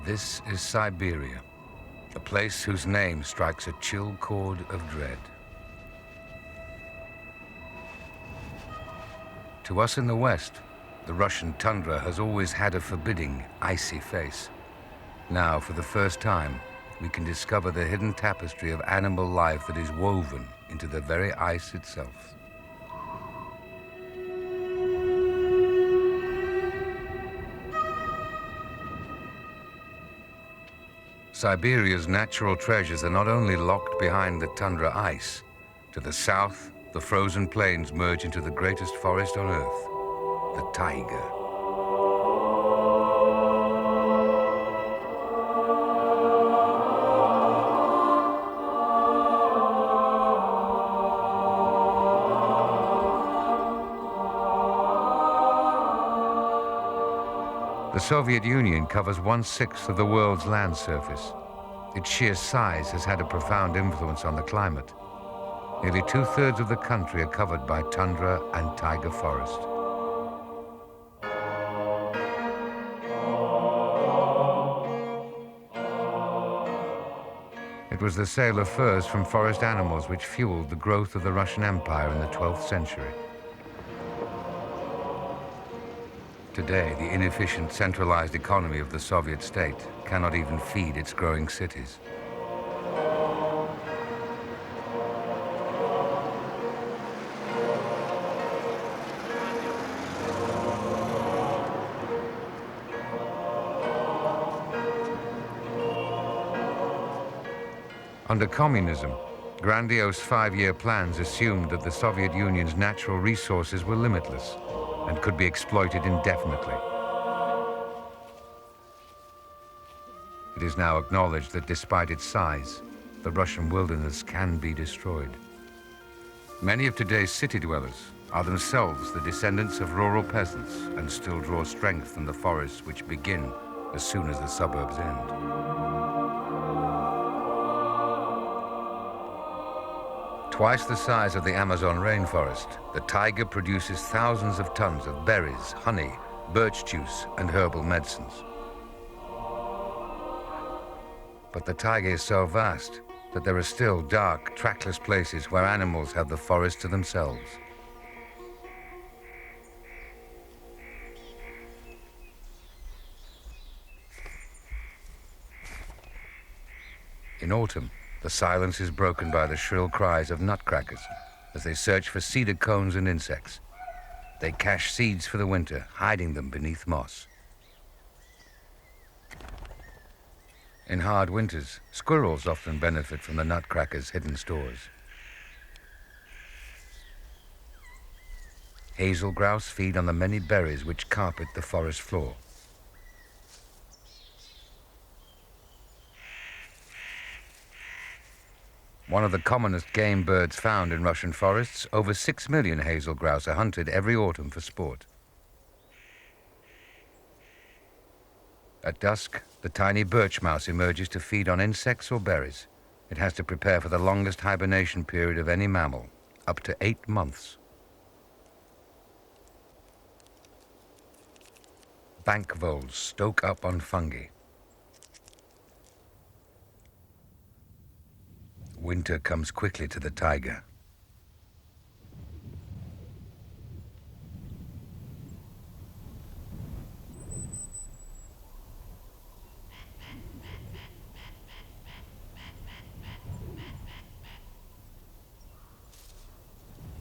This is Siberia, a place whose name strikes a chill chord of dread. To us in the West, the Russian tundra has always had a forbidding, icy face. Now, for the first time, we can discover the hidden tapestry of animal life that is woven into the very ice itself. Siberia's natural treasures are not only locked behind the tundra ice. To the south, the frozen plains merge into the greatest forest on Earth, the taiga. The Soviet Union covers 1/6 of the world's land surface. Its sheer size has had a profound influence on the climate. Nearly 2/3 of the country are covered by tundra and taiga forest. It was the sale of furs from forest animals which fueled the growth of the Russian Empire in the 12th century. Today, the inefficient, centralized economy of the Soviet state cannot even feed its growing cities. Under communism, grandiose 5-year plans assumed that the Soviet Union's natural resources were limitless and could be exploited indefinitely. It is now acknowledged that despite its size, the Russian wilderness can be destroyed. Many of today's city dwellers are themselves the descendants of rural peasants and still draw strength from the forests which begin as soon as the suburbs end. Twice the size of the Amazon rainforest, the taiga produces thousands of tons of berries, honey, birch juice, and herbal medicines. But the taiga is so vast that there are still dark, trackless places where animals have the forest to themselves. In autumn, the silence is broken by the shrill cries of nutcrackers as they search for cedar cones and insects. They cache seeds for the winter, hiding them beneath moss. In hard winters, squirrels often benefit from the nutcrackers' hidden stores. Hazel grouse feed on the many berries which carpet the forest floor. One of the commonest game birds found in Russian forests, over 6 million hazel grouse are hunted every autumn for sport. At dusk, the tiny birch mouse emerges to feed on insects or berries. It has to prepare for the longest hibernation period of any mammal, up to 8 months. Bank voles stoke up on fungi. Winter comes quickly to the taiga.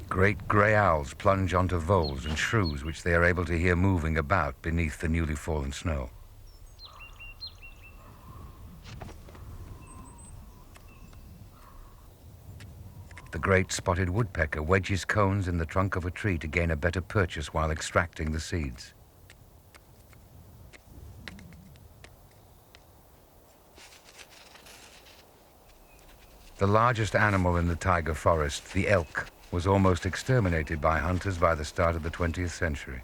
Great grey owls plunge onto voles and shrews which they are able to hear moving about beneath the newly fallen snow. The great spotted woodpecker wedges cones in the trunk of a tree to gain a better purchase while extracting the seeds. The largest animal in the taiga forest, the elk, was almost exterminated by hunters by the start of the 20th century.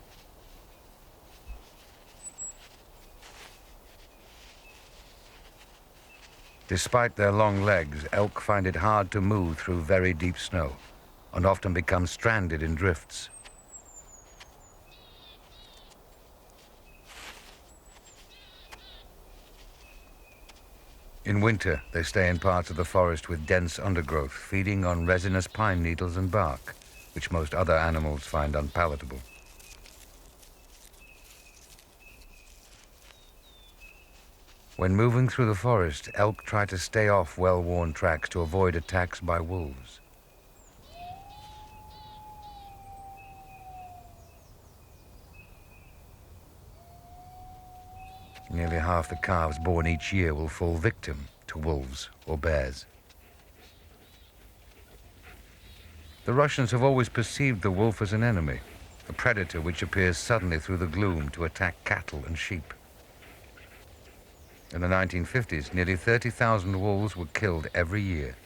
Despite their long legs, elk find it hard to move through very deep snow and often become stranded in drifts. In winter, they stay in parts of the forest with dense undergrowth, feeding on resinous pine needles and bark, which most other animals find unpalatable. When moving through the forest, elk try to stay off well-worn tracks to avoid attacks by wolves. Nearly half the calves born each year will fall victim to wolves or bears. The Russians have always perceived the wolf as an enemy, a predator which appears suddenly through the gloom to attack cattle and sheep. In the 1950s, nearly 30,000 wolves were killed every year.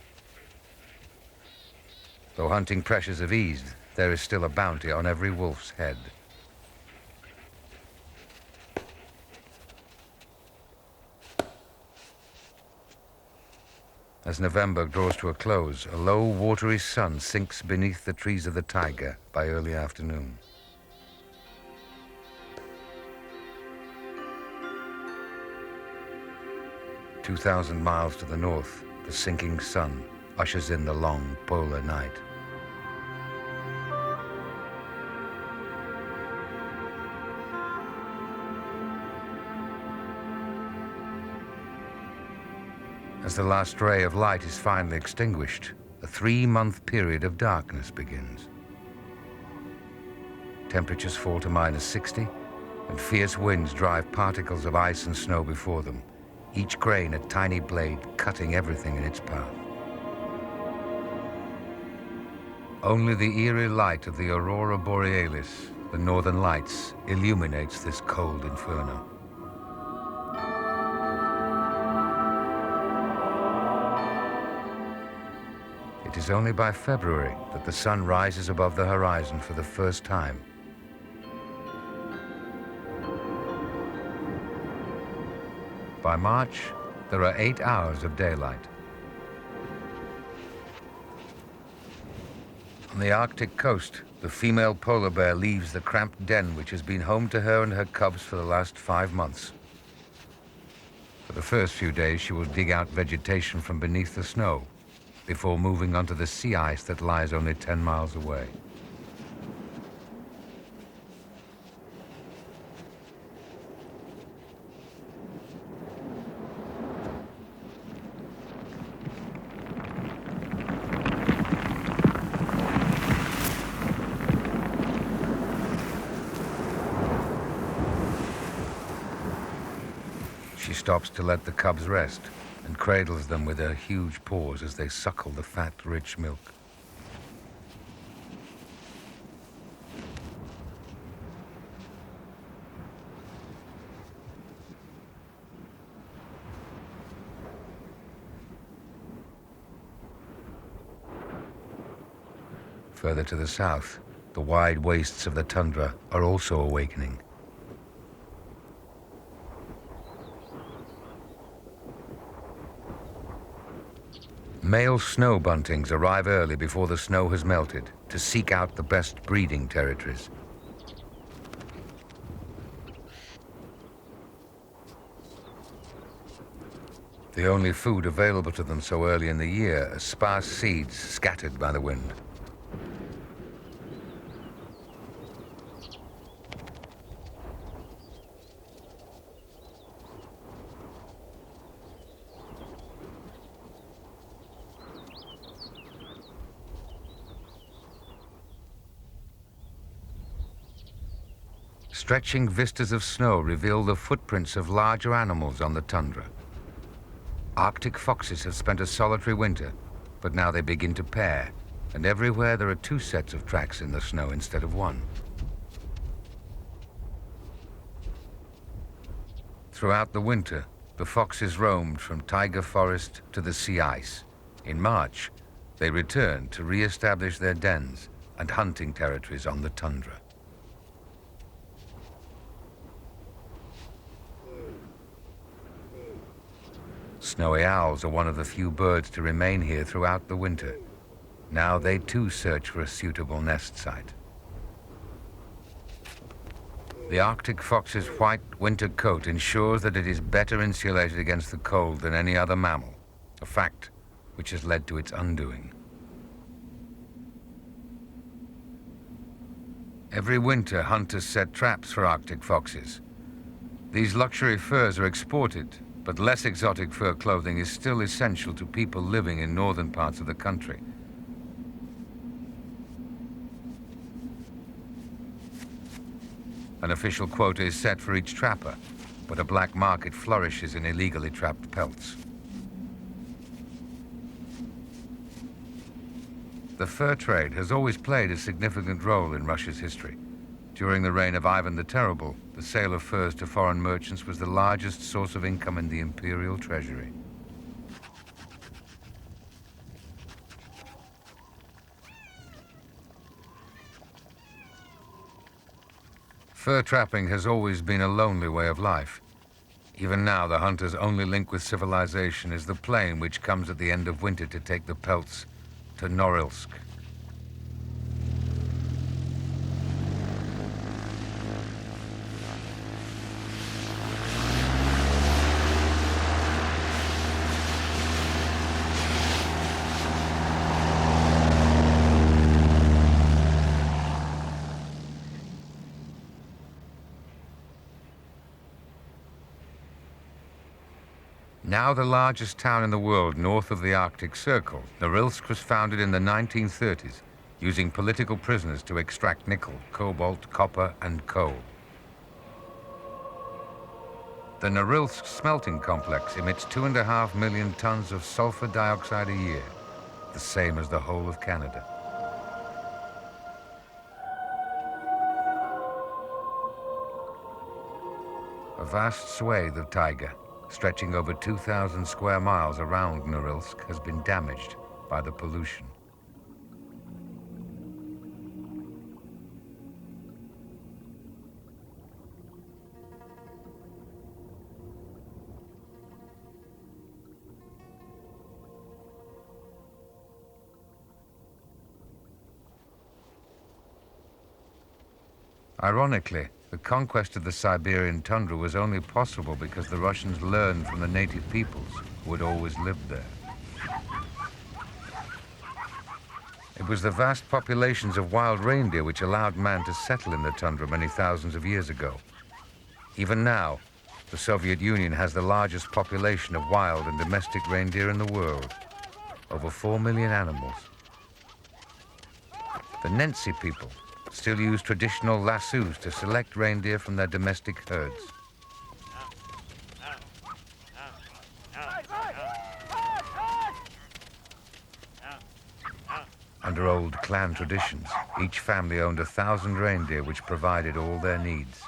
Though hunting pressures have eased, there is still a bounty on every wolf's head. As November draws to a close, a low, watery sun sinks beneath the trees of the taiga by early afternoon. "2,000 miles to the north, the sinking sun ushers in the long polar night. As the last ray of light is finally extinguished, a 3-month period of darkness begins. Temperatures fall to -60, and fierce winds drive particles of ice and snow before them, each grain a tiny blade cutting everything in its path. Only the eerie light of the aurora borealis, the northern lights, illuminates this cold inferno. It is only by February that the sun rises above the horizon for the first time. By March, there are 8 hours of daylight. On the Arctic coast, the female polar bear leaves the cramped den which has been home to her and her cubs for the last 5 months. For the first few days, she will dig out vegetation from beneath the snow before moving onto the sea ice that lies only 10 miles away. She stops to let the cubs rest and cradles them with her huge paws as they suckle the fat, rich milk. Further to the south, the wide wastes of the tundra are also awakening. Male snow buntings arrive early before the snow has melted to seek out the best breeding territories. The only food available to them so early in the year are sparse seeds scattered by the wind. Stretching vistas of snow reveal the footprints of larger animals on the tundra. Arctic foxes have spent a solitary winter, but now they begin to pair, and everywhere there are 2 sets of tracks in the snow instead of 1. Throughout the winter, the foxes roamed from taiga forest to the sea ice. In March, they returned to re-establish their dens and hunting territories on the tundra. Snowy owls are one of the few birds to remain here throughout the winter. Now they too search for a suitable nest site. The Arctic fox's white winter coat ensures that it is better insulated against the cold than any other mammal, a fact which has led to its undoing. Every winter, hunters set traps for Arctic foxes. These luxury furs are exported, but less exotic fur clothing is still essential to people living in northern parts of the country. An official quota is set for each trapper, but a black market flourishes in illegally trapped pelts. The fur trade has always played a significant role in Russia's history. During the reign of Ivan the Terrible, the sale of furs to foreign merchants was the largest source of income in the imperial treasury. Fur trapping has always been a lonely way of life. Even now, the hunter's only link with civilization is the plane which comes at the end of winter to take the pelts to Norilsk. Now the largest town in the world north of the Arctic Circle, Norilsk was founded in the 1930s, using political prisoners to extract nickel, cobalt, copper, and coal. The Norilsk smelting complex emits 2.5 million tons of sulfur dioxide a year, the same as the whole of Canada. A vast swathe of taiga, stretching over 2,000 square miles around Norilsk, has been damaged by the pollution. Ironically, the conquest of the Siberian tundra was only possible because the Russians learned from the native peoples who had always lived there. It was the vast populations of wild reindeer which allowed man to settle in the tundra many thousands of years ago. Even now, the Soviet Union has the largest population of wild and domestic reindeer in the world, over 4 million animals. The Nentsy people still use traditional lassos to select reindeer from their domestic herds. Under old clan traditions, each family owned 1,000 reindeer which provided all their needs.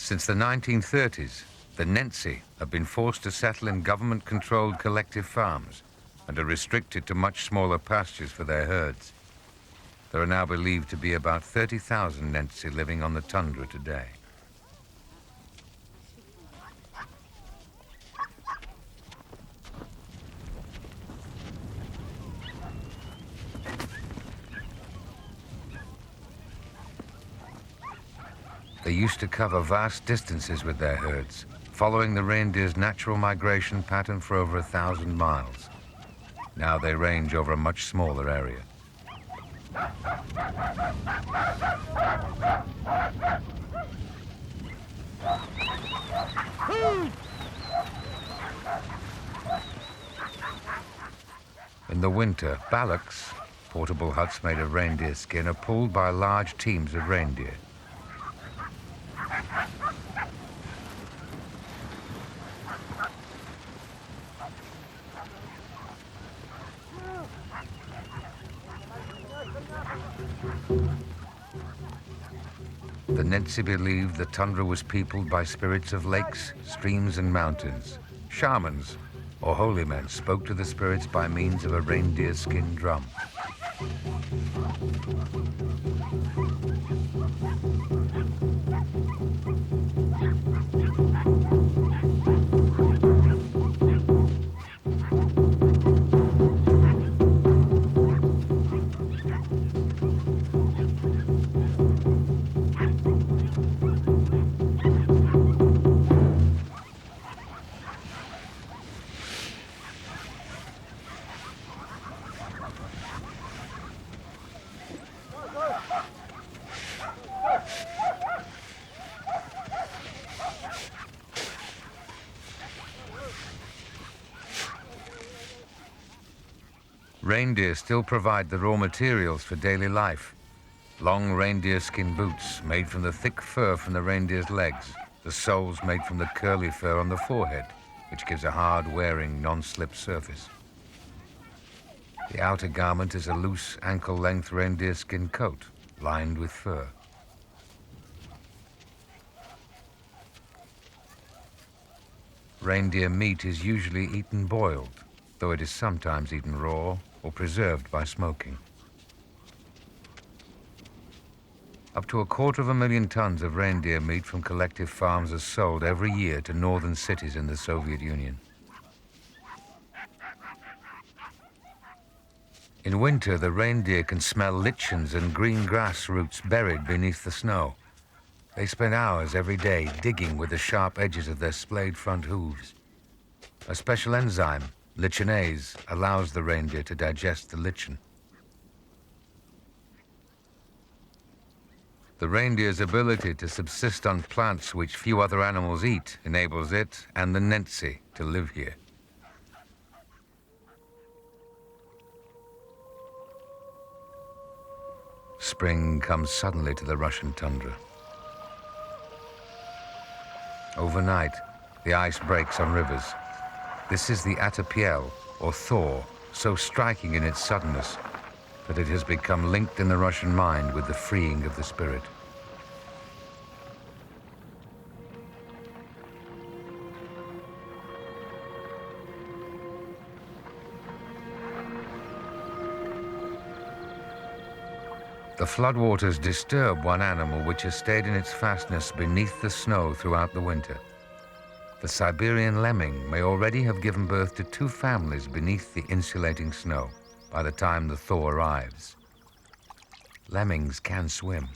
Since the 1930s, the Nentsy have been forced to settle in government-controlled collective farms and are restricted to much smaller pastures for their herds. There are now believed to be about 30,000 Nentsy living on the tundra today. They used to cover vast distances with their herds, following the reindeer's natural migration pattern for over 1,000 miles. Now they range over a much smaller area. In the winter, ballocks, portable huts made of reindeer skin, are pulled by large teams of reindeer. The Nentsy believed the tundra was peopled by spirits of lakes, streams, and mountains. Shamans, or holy men, spoke to the spirits by means of a reindeer skin drum. Reindeer still provide the raw materials for daily life. Long reindeer skin boots made from the thick fur from the reindeer's legs, the soles made from the curly fur on the forehead, which gives a hard-wearing, non-slip surface. The outer garment is a loose, ankle-length reindeer skin coat, lined with fur. Reindeer meat is usually eaten boiled, though it is sometimes eaten raw or preserved by smoking. Up to 250,000 tons of reindeer meat from collective farms are sold every year to northern cities in the Soviet Union. In winter, the reindeer can smell lichens and green grass roots buried beneath the snow. They spend hours every day digging with the sharp edges of their splayed front hooves. A special enzyme, lichenase, allows the reindeer to digest the lichen. The reindeer's ability to subsist on plants which few other animals eat enables it and the Nentsy to live here. Spring comes suddenly to the Russian tundra. Overnight, the ice breaks on rivers. This is the Atapiel, or thaw, so striking in its suddenness that it has become linked in the Russian mind with the freeing of the spirit. The floodwaters disturb one animal which has stayed in its fastness beneath the snow throughout the winter. The Siberian lemming may already have given birth to 2 families beneath the insulating snow by the time the thaw arrives. Lemmings can swim.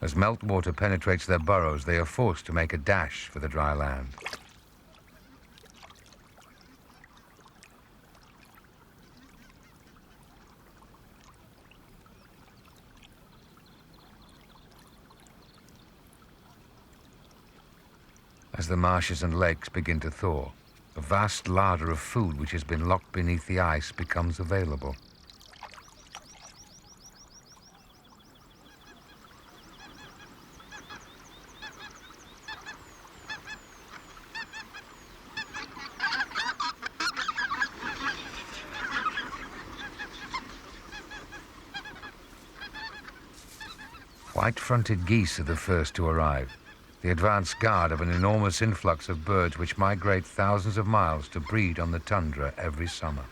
As meltwater penetrates their burrows, they are forced to make a dash for the dry land. As the marshes and lakes begin to thaw, a vast larder of food which has been locked beneath the ice becomes available. White-fronted geese are the first to arrive, the advance guard of an enormous influx of birds which migrate thousands of miles to breed on the tundra every summer.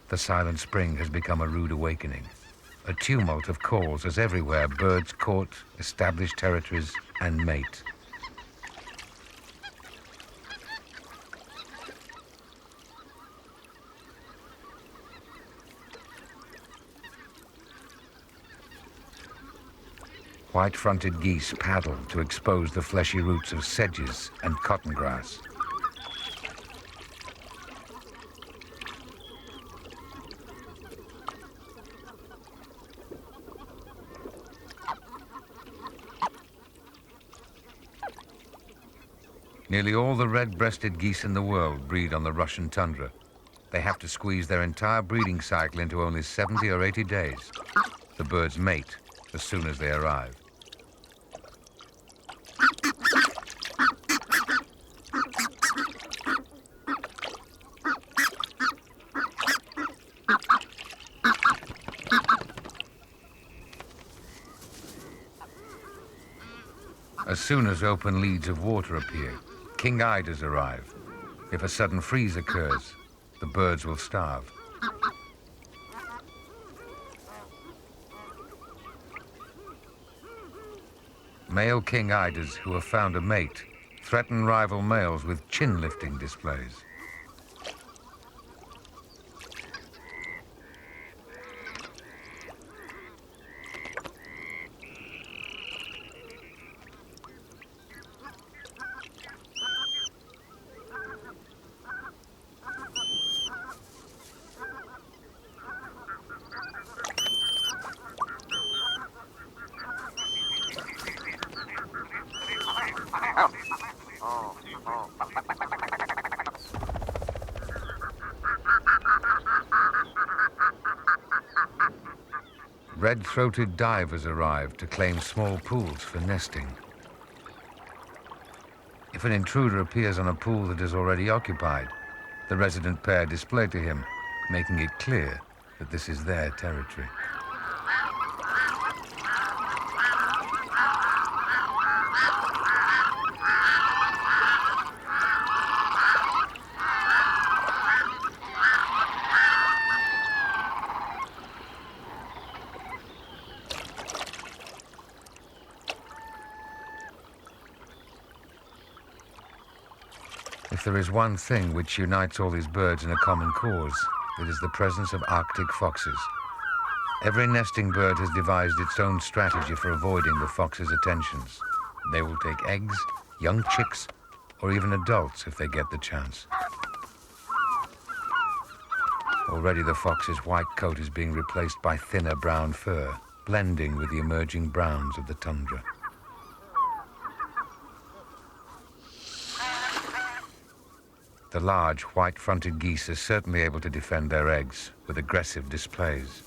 The silent spring has become a rude awakening, a tumult of calls as everywhere birds court, establish territories, and mate. White-fronted geese paddle to expose the fleshy roots of sedges and cotton grass. Nearly all the red-breasted geese in the world breed on the Russian tundra. They have to squeeze their entire breeding cycle into only 70 or 80 days. The birds mate as soon as they arrive. As soon as open leads of water appear, king eiders arrive. If a sudden freeze occurs, the birds will starve. Male king eiders who have found a mate threaten rival males with chin-lifting displays. red-throated divers arrive to claim small pools for nesting. If an intruder appears on a pool that is already occupied, the resident pair display to him, making it clear that this is their territory. If there is one thing which unites all these birds in a common cause, it is the presence of Arctic foxes. Every nesting bird has devised its own strategy for avoiding the fox's attentions. They will take eggs, young chicks, or even adults if they get the chance. Already the fox's white coat is being replaced by thinner brown fur, blending with the emerging browns of the tundra. The large, white-fronted geese are certainly able to defend their eggs with aggressive displays.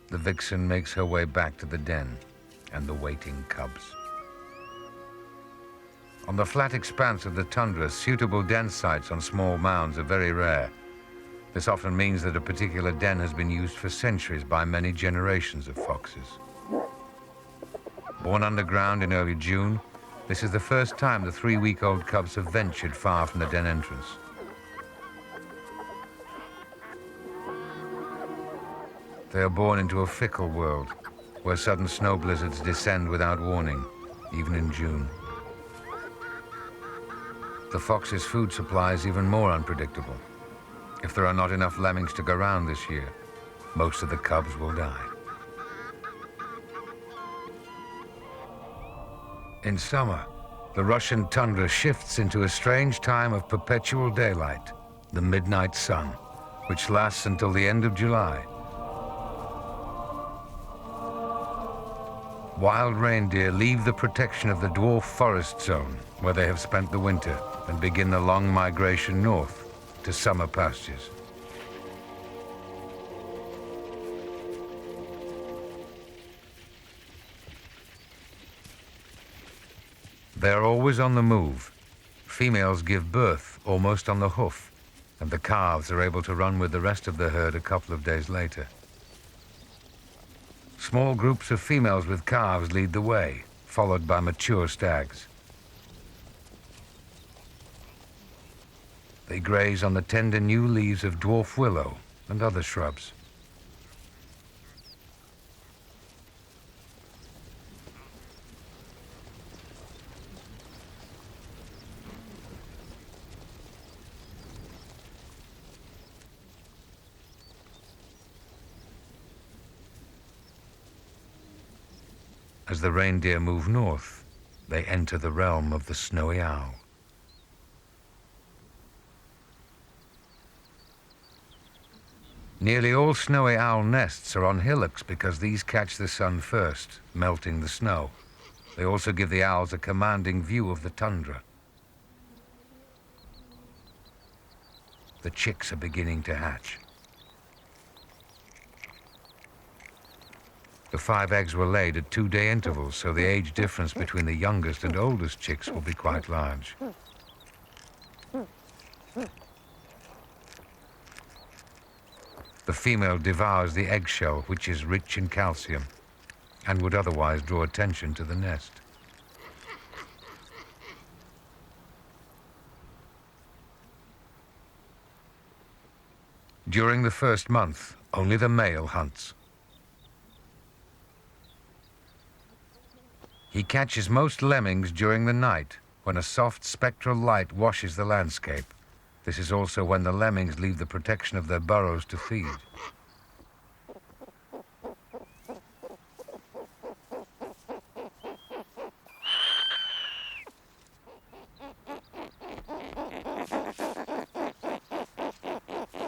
The vixen makes her way back to the den and the waiting cubs. On the flat expanse of the tundra, suitable den sites on small mounds are very rare. This often means that a particular den has been used for centuries by many generations of foxes. Born underground in early June, this is the first time the 3-week-old cubs have ventured far from the den entrance. They are born into a fickle world, where sudden snow blizzards descend without warning, even in June. The fox's food supply is even more unpredictable. If there are not enough lemmings to go round this year, most of the cubs will die. In summer, the Russian tundra shifts into a strange time of perpetual daylight, the midnight sun, which lasts until the end of July. Wild reindeer leave the protection of the dwarf forest zone, where they have spent the winter, and begin the long migration north to summer pastures. They are always on the move. Females give birth almost on the hoof, and the calves are able to run with the rest of the herd a couple of days later. Small groups of females with calves lead the way, followed by mature stags. They graze on the tender new leaves of dwarf willow and other shrubs. As the reindeer move north, they enter the realm of the snowy owl. Nearly all snowy owl nests are on hillocks because these catch the sun first, melting the snow. They also give the owls a commanding view of the tundra. The chicks are beginning to hatch. The 5 eggs were laid at 2-day intervals, so the age difference between the youngest and oldest chicks will be quite large. The female devours the eggshell, which is rich in calcium, and would otherwise draw attention to the nest. During the first month, only the male hunts. He catches most lemmings during the night, when a soft spectral light washes the landscape. This is also when the lemmings leave the protection of their burrows to feed.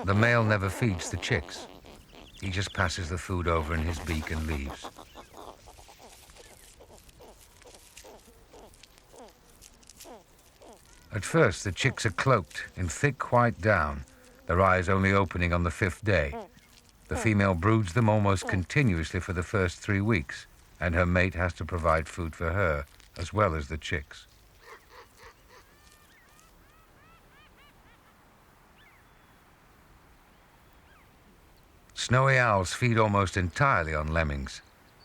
The male never feeds the chicks. He just passes the food over in his beak and leaves. At first, the chicks are cloaked in thick white down, their eyes only opening on the 5th day. The female broods them almost continuously for the first 3 weeks, and her mate has to provide food for her, as well as the chicks. Snowy owls feed almost entirely on lemmings.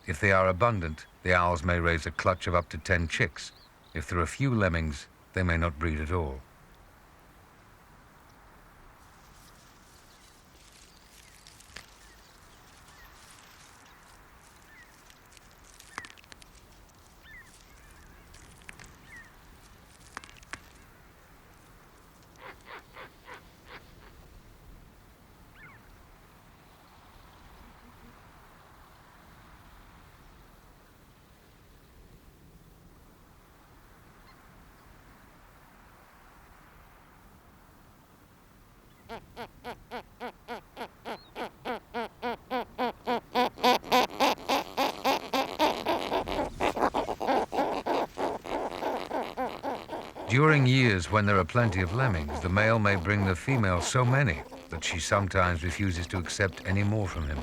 If they are abundant, the owls may raise a clutch of up to 10 chicks. If there are few lemmings, they may not breed at all. During years when there are plenty of lemmings, the male may bring the female so many that she sometimes refuses to accept any more from him.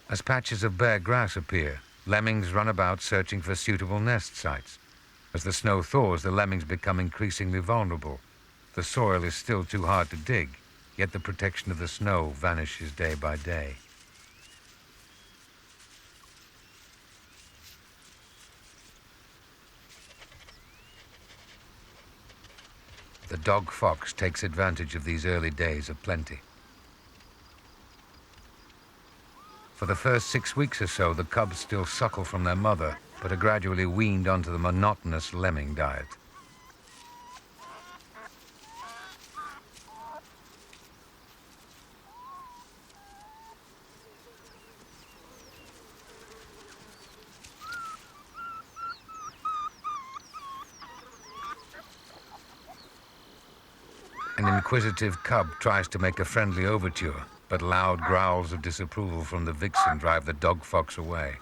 As patches of bare grass appear, lemmings run about searching for suitable nest sites. As the snow thaws, the lemmings become increasingly vulnerable. The soil is still too hard to dig, yet the protection of the snow vanishes day by day. The dog fox takes advantage of these early days of plenty. For the first 6 weeks or so, the cubs still suckle from their mother, but are gradually weaned onto the monotonous lemming diet. An inquisitive cub tries to make a friendly overture, but loud growls of disapproval from the vixen drive the dog fox away.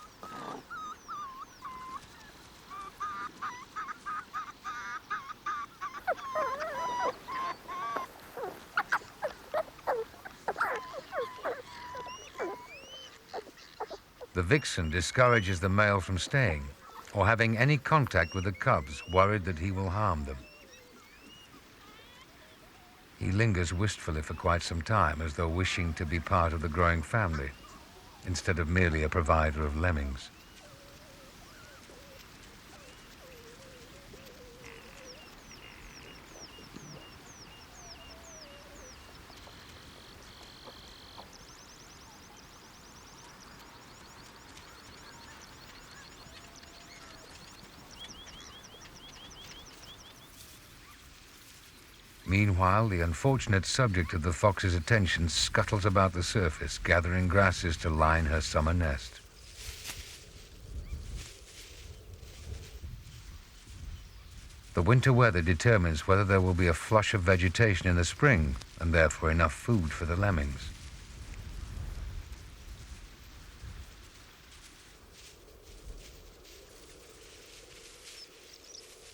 The vixen discourages the male from staying or having any contact with the cubs, worried that he will harm them. He lingers wistfully for quite some time, as though wishing to be part of the growing family, instead of merely a provider of lemmings. Meanwhile, the unfortunate subject of the fox's attention scuttles about the surface, gathering grasses to line her summer nest. The winter weather determines whether there will be a flush of vegetation in the spring, and therefore enough food for the lemmings.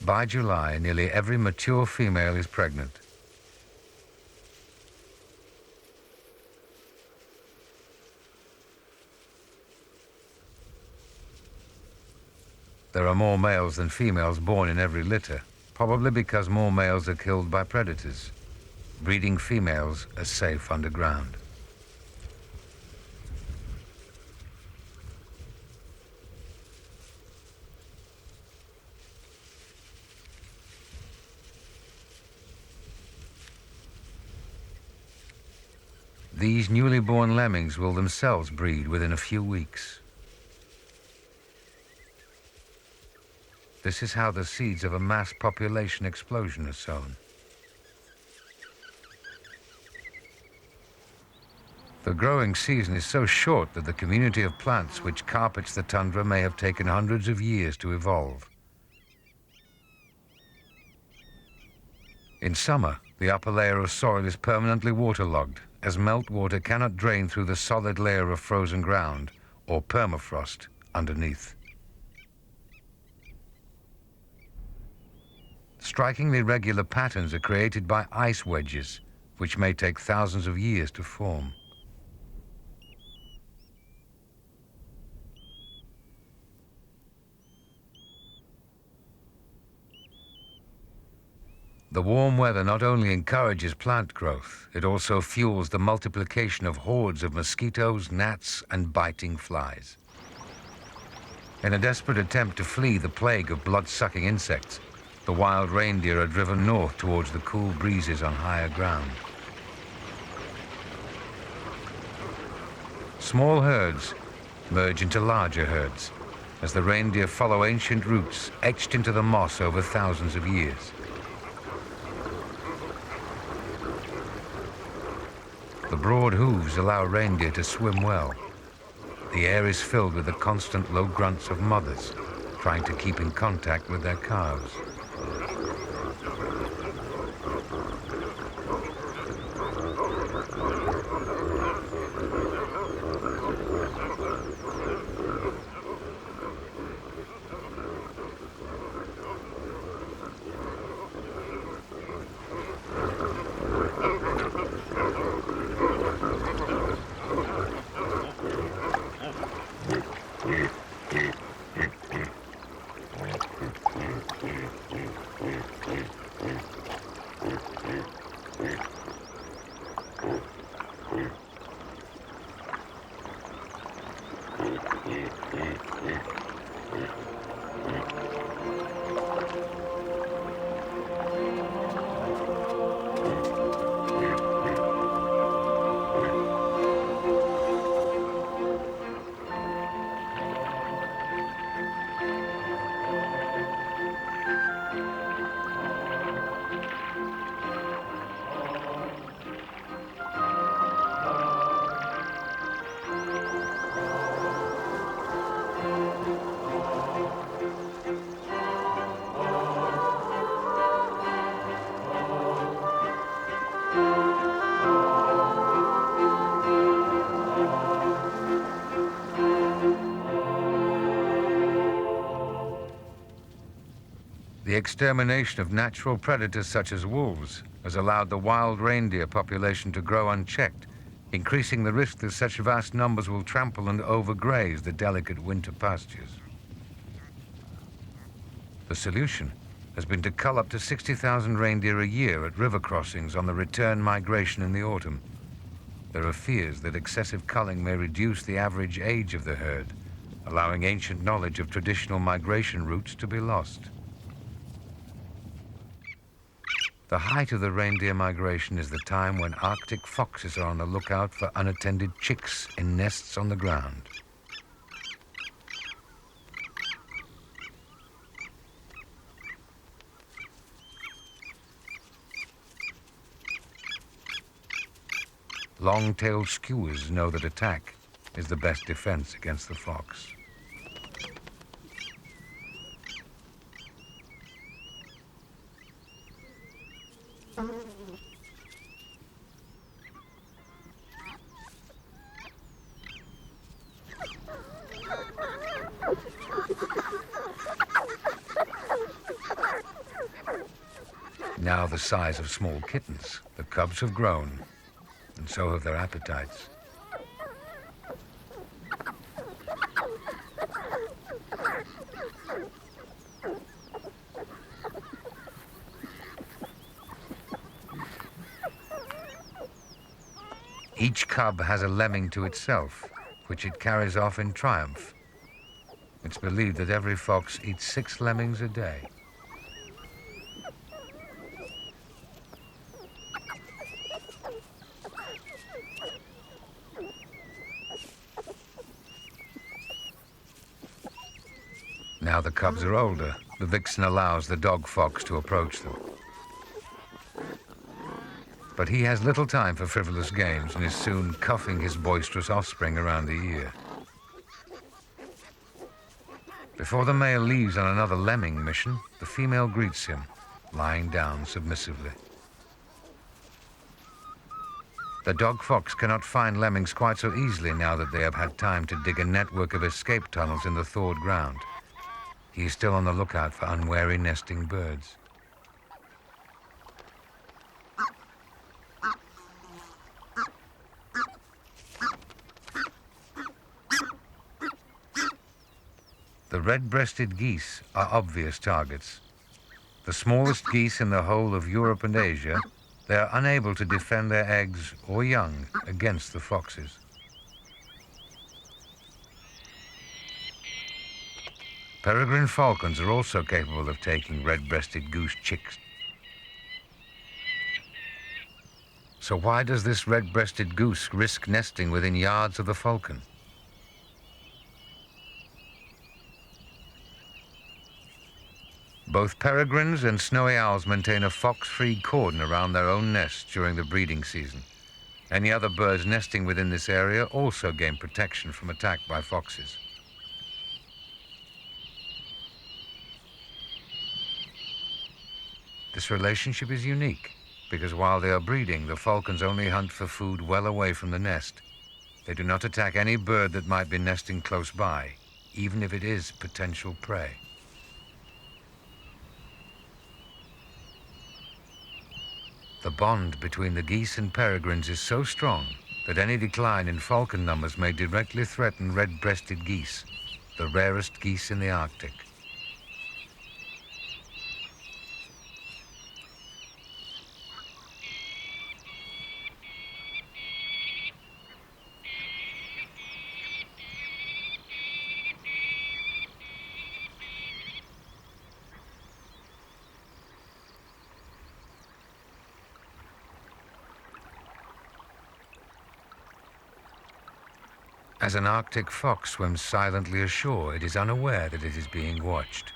By July, nearly every mature female is pregnant. There are more males than females born in every litter, probably because more males are killed by predators. Breeding females are safe underground. These newly born lemmings will themselves breed within a few weeks. This is how the seeds of a mass population explosion are sown. The growing season is so short that the community of plants which carpets the tundra may have taken hundreds of years to evolve. In summer, the upper layer of soil is permanently waterlogged, as meltwater cannot drain through the solid layer of frozen ground or permafrost underneath. Strikingly regular patterns are created by ice wedges, which may take thousands of years to form. The warm weather not only encourages plant growth, it also fuels the multiplication of hordes of mosquitoes, gnats, and biting flies. In a desperate attempt to flee the plague of blood-sucking insects, the wild reindeer are driven north towards the cool breezes on higher ground. Small herds merge into larger herds as the reindeer follow ancient routes etched into the moss over thousands of years. The broad hooves allow reindeer to swim well. The air is filled with the constant low grunts of mothers trying to keep in contact with their calves. The extermination of natural predators such as wolves has allowed the wild reindeer population to grow unchecked, increasing the risk that such vast numbers will trample and overgraze the delicate winter pastures. The solution has been to cull up to 60,000 reindeer a year at river crossings on the return migration in the autumn. There are fears that excessive culling may reduce the average age of the herd, allowing ancient knowledge of traditional migration routes to be lost. The height of the reindeer migration is the time when Arctic foxes are on the lookout for unattended chicks in nests on the ground. Long-tailed skuas know that attack is the best defense against the fox. Now the size of small kittens, the cubs have grown, and so have their appetites. Each cub has a lemming to itself, which it carries off in triumph. It's believed that every fox eats 6 lemmings a day. Now the cubs are older, the vixen allows the dog fox to approach them. But he has little time for frivolous games and is soon cuffing his boisterous offspring around the ear. Before the male leaves on another lemming mission, the female greets him, lying down submissively. The dog fox cannot find lemmings quite so easily now that they have had time to dig a network of escape tunnels in the thawed ground. He is still on the lookout for unwary nesting birds. The red-breasted geese are obvious targets. The smallest geese in the whole of Europe and Asia, they are unable to defend their eggs or young against the foxes. Peregrine falcons are also capable of taking red-breasted goose chicks. So why does this red-breasted goose risk nesting within yards of the falcon? Both peregrines and snowy owls maintain a fox-free cordon around their own nests during the breeding season. Any other birds nesting within this area also gain protection from attack by foxes. This relationship is unique because while they are breeding, the falcons only hunt for food well away from the nest. They do not attack any bird that might be nesting close by, even if it is potential prey. The bond between the geese and peregrines is so strong that any decline in falcon numbers may directly threaten red-breasted geese, the rarest geese in the Arctic. As an Arctic fox swims silently ashore, it is unaware that it is being watched.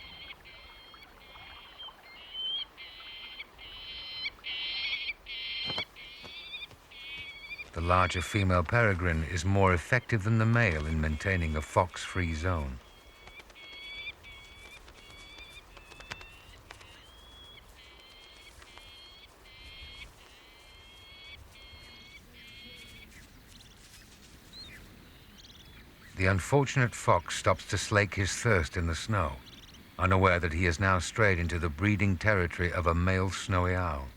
The larger female peregrine is more effective than the male in maintaining a fox-free zone. The unfortunate fox stops to slake his thirst in the snow, unaware that he has now strayed into the breeding territory of a male snowy owl.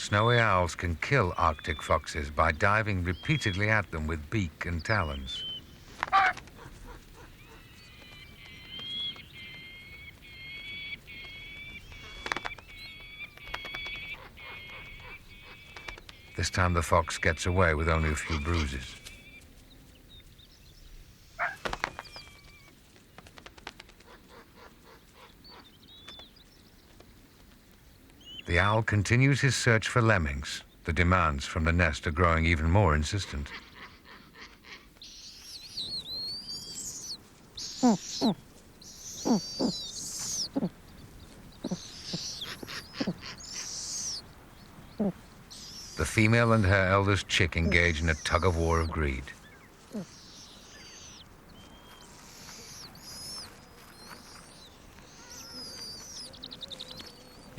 Snowy owls can kill Arctic foxes by diving repeatedly at them with beak and talons. This time the fox gets away with only a few bruises. The owl continues his search for lemmings. The demands from the nest are growing even more insistent. The female and her eldest chick engage in a tug-of-war of greed.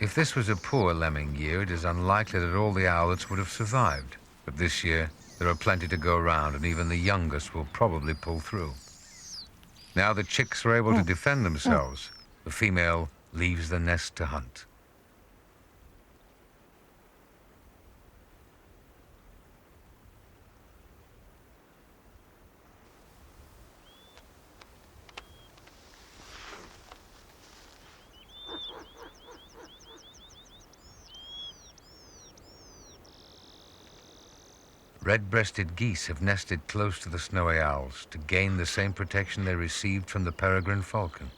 If this was a poor lemming year, it is unlikely that all the owlets would have survived. But this year, there are plenty to go around, and even the youngest will probably pull through. Now the chicks are able to defend themselves, the female leaves the nest to hunt. Red-breasted geese have nested close to the snowy owls to gain the same protection they received from the peregrine falcon.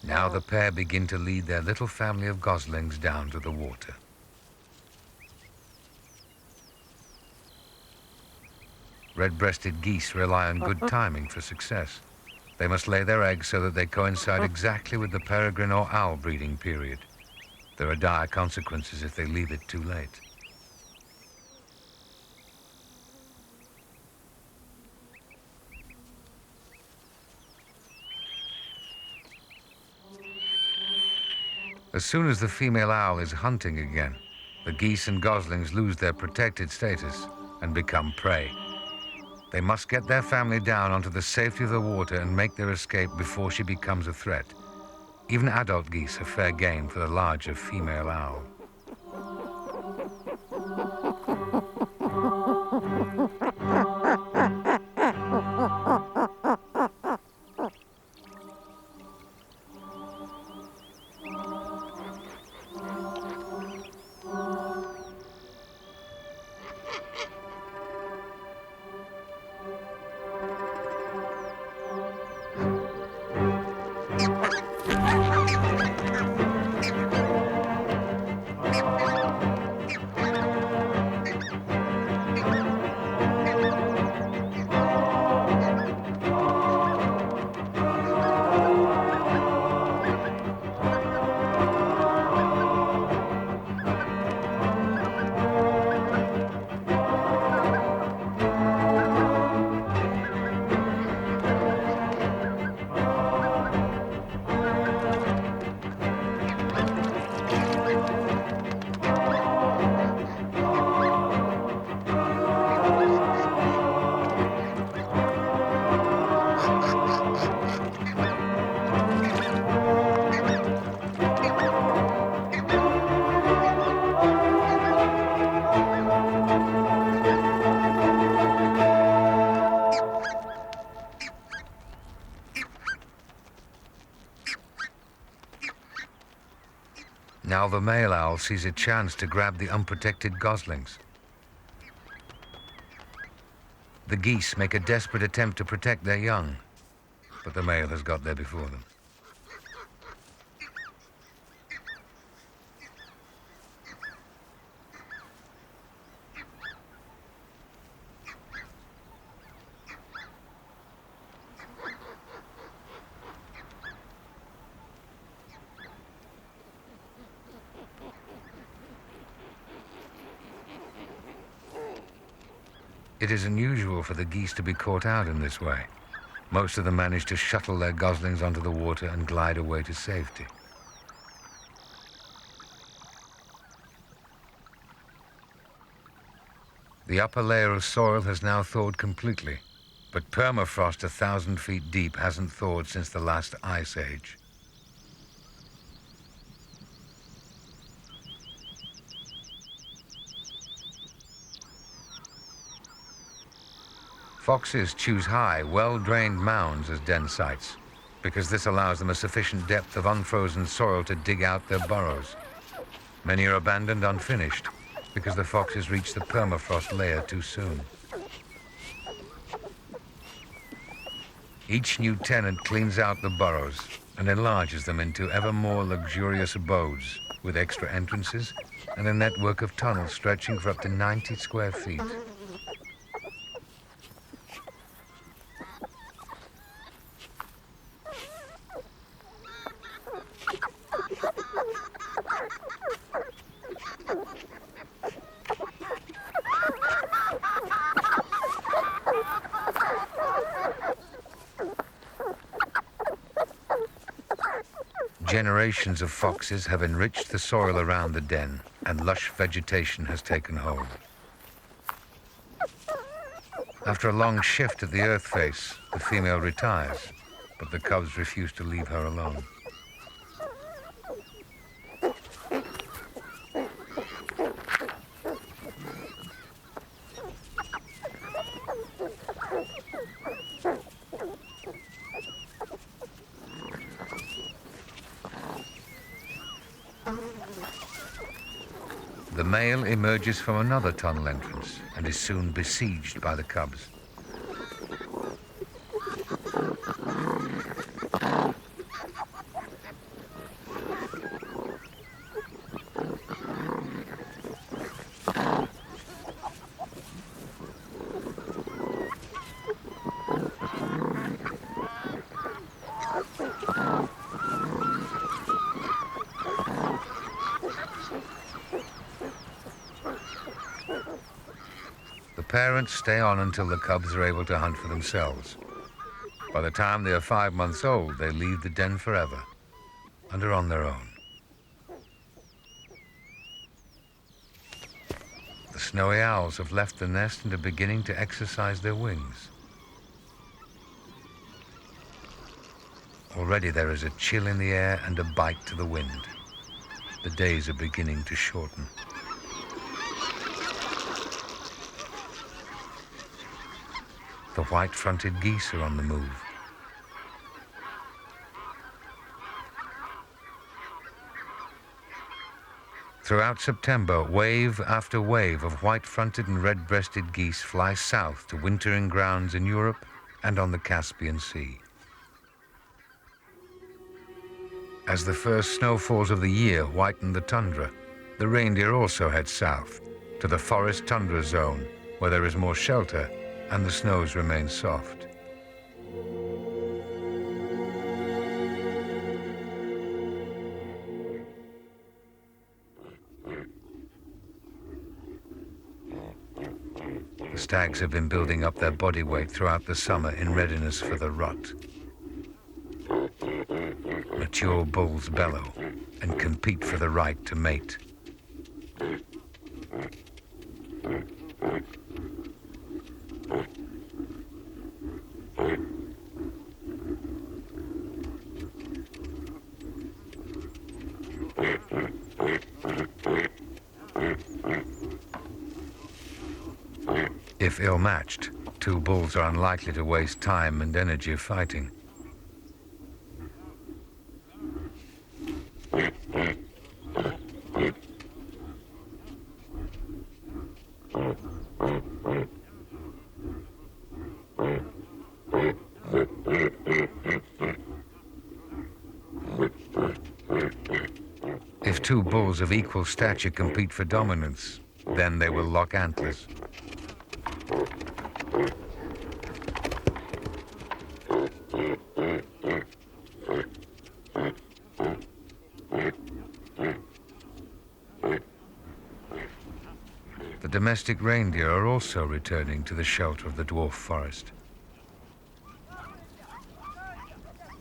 Now the pair begin to lead their little family of goslings down to the water. Red-breasted geese rely on good timing for success. They must lay their eggs so that they coincide exactly with the peregrine or owl breeding period. There are dire consequences if they leave it too late. As soon as the female owl is hunting again, the geese and goslings lose their protected status and become prey. They must get their family down onto the safety of the water and make their escape before she becomes a threat. Even adult geese are fair game for the larger female owl. Now the male owl sees a chance to grab the unprotected goslings. The geese make a desperate attempt to protect their young, but the male has got there before them. It is unusual for the geese to be caught out in this way. Most of them manage to shuttle their goslings onto the water and glide away to safety. The upper layer of soil has now thawed completely, but permafrost 1,000 feet deep hasn't thawed since the last ice age. Foxes choose high, well-drained mounds as den sites because this allows them a sufficient depth of unfrozen soil to dig out their burrows. Many are abandoned unfinished because the foxes reach the permafrost layer too soon. Each new tenant cleans out the burrows and enlarges them into ever more luxurious abodes with extra entrances and a network of tunnels stretching for up to 90 square feet. Generations of foxes have enriched the soil around the den, and lush vegetation has taken hold. After a long shift at the earth face, the female retires, but the cubs refuse to leave her alone. male emerges from another tunnel entrance and is soon besieged by the cubs. The parents stay on until the cubs are able to hunt for themselves. By the time they are 5 months old, they leave the den forever and are on their own. The snowy owls have left the nest and are beginning to exercise their wings. Already there is a chill in the air and a bite to the wind. The days are beginning to shorten. The white-fronted geese are on the move. Throughout September, wave after wave of white-fronted and red-breasted geese fly south to wintering grounds in Europe and on the Caspian Sea. As the first snowfalls of the year whiten the tundra, the reindeer also head south to the forest tundra zone, where there is more shelter and the snows remain soft. The stags have been building up their body weight throughout the summer in readiness for the rut. Mature bulls bellow and compete for the right to mate. If ill-matched, two bulls are unlikely to waste time and energy fighting. If two bulls of equal stature compete for dominance, then they will lock antlers. The domestic reindeer are also returning to the shelter of the dwarf forest.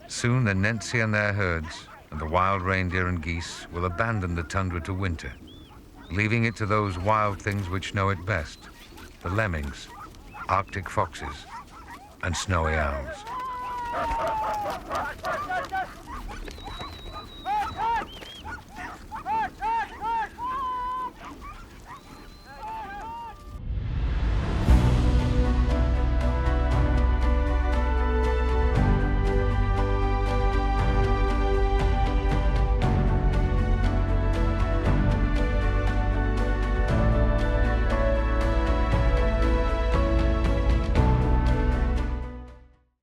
Soon the Nentsy and their herds, and the wild reindeer and geese, will abandon the tundra to winter, leaving it to those wild things which know it best, the lemmings, Arctic foxes, and snowy owls.